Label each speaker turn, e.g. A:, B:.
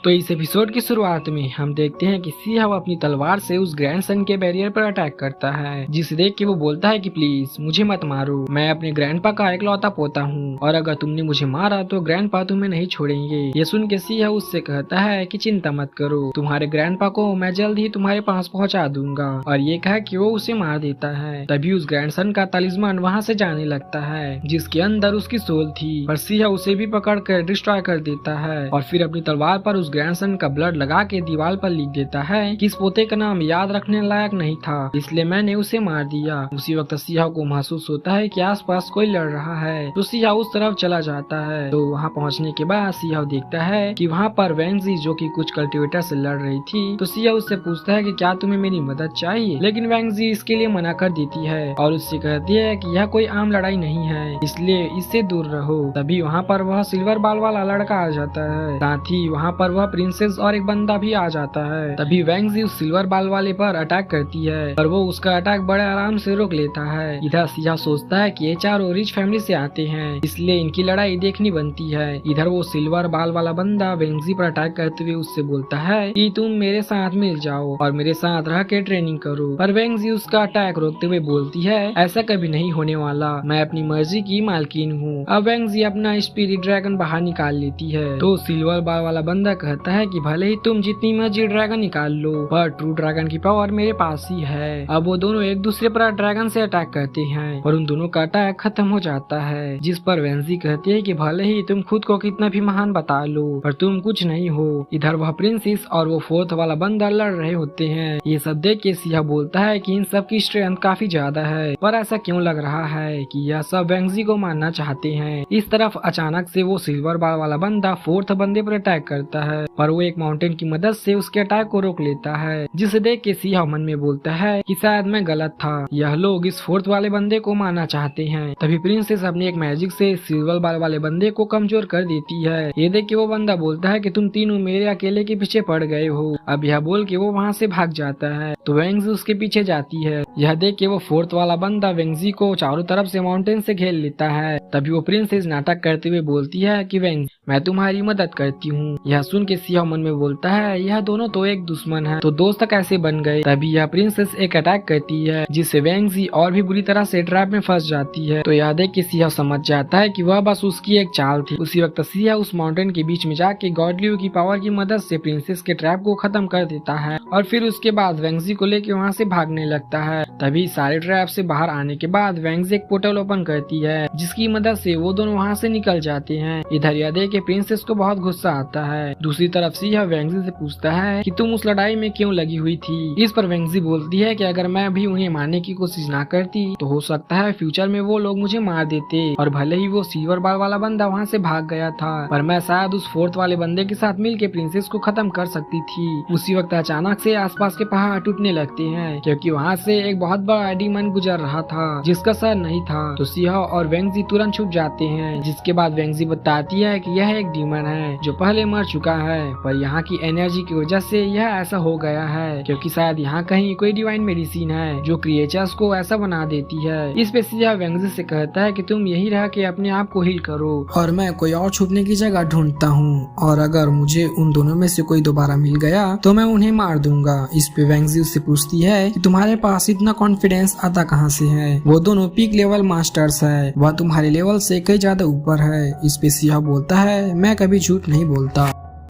A: तो इस एपिसोड की शुरुआत में हम देखते हैं कि सियाह अपनी तलवार से उस ग्रैंडसन के बैरियर पर अटैक करता है, जिसे देख के वो बोलता है कि प्लीज मुझे मत मारो, मैं अपने ग्रैंडपा का इकलौता पोता हूँ और अगर तुमने मुझे मारा तो ग्रैंडपा तुम्हें नहीं छोड़ेंगे। ये सुन के सियाह उससे कहता है कि चिंता मत करो, तुम्हारे ग्रैंडपा को मैं जल्द ही तुम्हारे पास पहुँचा दूंगा। और ये कह के वो उसे मार देता है। तभी उस ग्रैंडसन का तलिस्मान वहाँ से जाने लगता है, जिसके अंदर उसकी सोल थी, पर सियाह उसे भी पकड़ कर डिस्ट्रॉय कर देता है और फिर अपनी तलवार पर उस ग्रैंडसन का ब्लड लगा के दीवार पर लिख देता है कि इस पोते का नाम याद रखने लायक नहीं था, इसलिए मैंने उसे मार दिया। उसी वक्त सियाह को महसूस होता है कि आसपास कोई लड़ रहा है, तो सियाह उस तरफ चला जाता है। तो वहाँ पहुँचने के बाद सियाह देखता है कि वहाँ पर वेंगजी जो कि कुछ कल्टिवेटर से लड़ रही थी, तो सियाह उससे पूछता है कि क्या तुम्हें मेरी मदद चाहिए, लेकिन वेंगजी इसके लिए मना कर देती है और उससे कहती है कि यह कोई आम लड़ाई नहीं है, इसलिए इससे दूर रहो। तभी वहाँ पर वह सिल्वर बाल वाला लड़का आ जाता है, साथ ही वहाँ पर वह प्रिंसेस और एक बंदा भी आ जाता है। तभी वेंगजी उस सिल्वर बाल वाले पर अटैक करती है, पर वो उसका अटैक बड़े आराम से रोक लेता है। इधर सियाह सोचता है कि ये चारों रिच फैमिली से आते हैं, इसलिए इनकी लड़ाई देखनी बनती है। इधर वो सिल्वर बाल वाला बंदा वेंगजी पर अटैक करते हुए उससे बोलता है कि तुम मेरे साथ मिल जाओ और मेरे साथ रह के ट्रेनिंग करो, पर वेंगजी उसका अटैक रोकते हुए बोलती है ऐसा कभी नहीं होने वाला, मैं अपनी मर्जी की मालकिन हूँ। अब वेंगजी अपना स्पिरिट ड्रैगन बाहर निकाल लेती है, तो सिल्वर बाल वाला बंदा कहता है कि भले ही तुम जितनी मर्जी ड्रैगन निकाल लो, पर ट्रू ड्रैगन की पावर मेरे पास ही है। अब वो दोनों एक दूसरे पर ड्रैगन से अटैक करते हैं और उन दोनों का अटैक खत्म हो जाता है, जिस पर वेंजी कहती है कि भले ही तुम खुद को कितना भी महान बता लो, पर तुम कुछ नहीं हो। इधर वह प्रिंसेस और वो फोर्थ वाला बंदा लड़ रहे होते हैं। ये सब देख के सियाह बोलता है कि इन सब की स्ट्रेंथ काफी ज्यादा है, पर ऐसा क्यों लग रहा है कि यह सब वेंजी को मारना चाहते हैं। इस तरफ अचानक से वो सिल्वर बाल वाला बंदा फोर्थ बंदे पर अटैक करता है, पर वो एक माउंटेन की मदद से उसके अटैक को रोक लेता है, जिसे देख के सियाह मन में बोलता है कि शायद मैं गलत था, यह लोग इस फोर्थ वाले बंदे को मारना चाहते हैं। तभी प्रिंसेस अपनी एक मैजिक से सिल्वर बाल वाले बंदे को कमजोर कर देती है। ये देख के वो बंदा बोलता है कि तुम तीनों मेरे अकेले के पीछे पड़ गए हो। अब यह बोल के वो वहाँ से भाग जाता है, तो वेंगजी उसके पीछे जाती है। यह देख के वो फोर्थ वाला बंदा वेंगजी को चारों तरफ से माउंटेन से घेर लेता है। तभी वो प्रिंसेस नाटक करते हुए बोलती है कि वेंगजी मैं तुम्हारी मदद करती हूँ। यह सुन के सियाह मन में बोलता है यह दोनों तो एक दुश्मन है, तो दोस्त कैसे बन गए। तभी यह प्रिंसेस एक अटैक करती है, जिससे वेंगजी और भी बुरी तरह से ट्रैप में फंस जाती है। तो यह देख के सियाह समझ जाता है कि वह बस उसकी एक चाल थी। उसी वक्त सियाह उस माउंटेन के बीच में जाके गॉडलियो की पावर की मदद से प्रिंसेस के ट्रैप को खत्म कर देता है और फिर उसके बाद वेंगजी को लेके वहाँ से भागने लगता है। तभी सारे ट्रैप से बाहर आने के बाद वेंगजी एक पोर्टल ओपन करती है, जिसकी मदद से वो दोनों वहाँ से निकल जाते हैं। इधर यह देख के प्रिंसेस को बहुत गुस्सा आता है। दूसरी तरफ सियाह वेंगजी से पूछता है कि तुम उस लड़ाई में क्यों लगी हुई थी। इस पर वेंगजी बोलती है कि अगर मैं भी उन्हें मारने की कोशिश ना करती तो हो सकता है फ्यूचर में वो लोग मुझे मार देते, और भले ही वो सिल्वर बाल वाला बंदा वहाँ से भाग गया था, पर मैं शायद उस फोर्थ वाले बंदे के साथ मिलके प्रिंसेस को खत्म कर सकती थी। उसी वक्त अचानक से आसपास के पहाड़ टूटने लगते हैं, क्योंकि वहाँ से एक बहुत बड़ा डीमन गुजर रहा था जिसका सर नहीं था। तो सियाह और वेंगजी तुरंत छुप जाते हैं, जिसके बाद वेंगजी बताती है कि यह एक डीमन है जो पहले मर चुका है, पर यहाँ की एनर्जी की वजह से यह ऐसा हो गया है, क्योंकि शायद यहाँ कहीं कोई डिवाइन मेडिसिन है जो क्रिएचर्स को ऐसा बना देती है। इस पे सियाह वेंगजी से कहता है कि तुम यही रह के अपने आप को हील करो और मैं कोई और छुपने की जगह ढूंढता हूँ, और अगर मुझे उन दोनों में से कोई दोबारा मिल गया तो मैं उन्हें मार दूंगा। इस पे वेंगजी उससे पूछती है कि तुम्हारे पास इतना कॉन्फिडेंस आता कहाँ से है, वो दोनों पीक लेवल मास्टर्स है, वह तुम्हारे लेवल से कई ज्यादा ऊपर है। इस पे सियाह बोलता है मैं कभी झूठ नहीं बोलता।